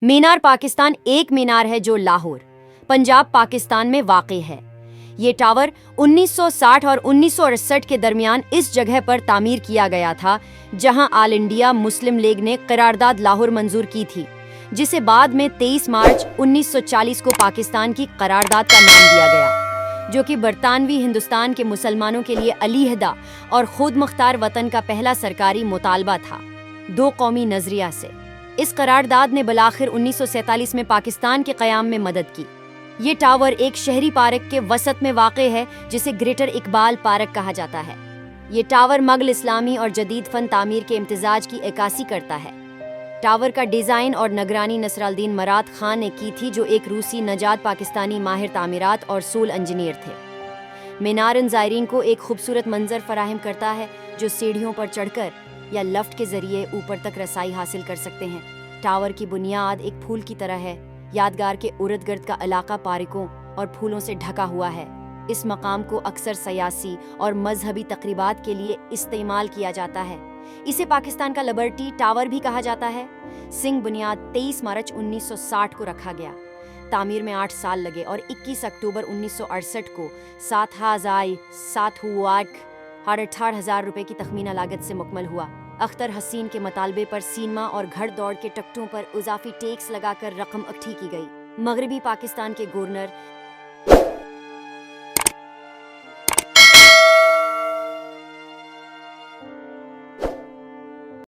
مینار پاکستان ایک مینار ہے جو لاہور، پنجاب پاکستان میں واقع ہے۔ یہ ٹاور 1960 اور 1968 کے درمیان اس جگہ پر تعمیر کیا گیا تھا جہاں آل انڈیا مسلم لیگ نے قرارداد لاہور منظور کی تھی، جسے بعد میں 23 مارچ 1940 کو پاکستان کی قرارداد کا نام دیا گیا، جو کہ برطانوی ہندوستان کے مسلمانوں کے لیے علیحدہ اور خود مختار وطن کا پہلا سرکاری مطالبہ تھا، دو قومی نظریہ سے۔ اس قرارداد نے بالآخر 1947 میں پاکستان کے قیام میں مدد کی۔ یہ ٹاور ایک شہری پارک کے وسط میں واقع ہے جسے گریٹر اقبال پارک کہا جاتا ہے۔ یہ ٹاور مغل اسلامی اور جدید فن تعمیر کے امتزاج کی عکاسی کرتا ہے۔ ٹاور کا ڈیزائن اور نگرانی نصر الدین مراد خان نے کی تھی، جو ایک روسی نژاد پاکستانی ماہر تعمیرات اور سول انجینئر تھے۔ مینار زائرین کو ایک خوبصورت منظر فراہم کرتا ہے جو سیڑھیوں پر چڑھ کر یا لفٹ کے ذریعے اوپر تک رسائی حاصل کر سکتے ہیں۔ ٹاور کی بنیاد ایک پھول کی طرح ہے۔ یادگار کے ارد گرد کا علاقہ پارکوں اور پھولوں سے ڈھکا ہوا ہے۔ اس مقام کو اکثر سیاسی اور مذہبی تقریبات کے لیے استعمال کیا جاتا ہے۔ اسے پاکستان کا لبرٹی ٹاور بھی کہا جاتا ہے۔ سنگ بنیاد 23 مارچ 1960 کو رکھا گیا۔ تعمیر میں 8 سال لگے اور 21 اکتوبر 1968 کو 7,768,000 روپے کی تخمینہ لاگت سے مکمل ہوا۔ اختر حسین کے مطالبے پر سینما اور گھڑ دوڑ کے ٹکٹوں پر اضافی ٹیکس لگا کر رقم اکٹھی کی گئی۔ مغربی پاکستان کے گورنر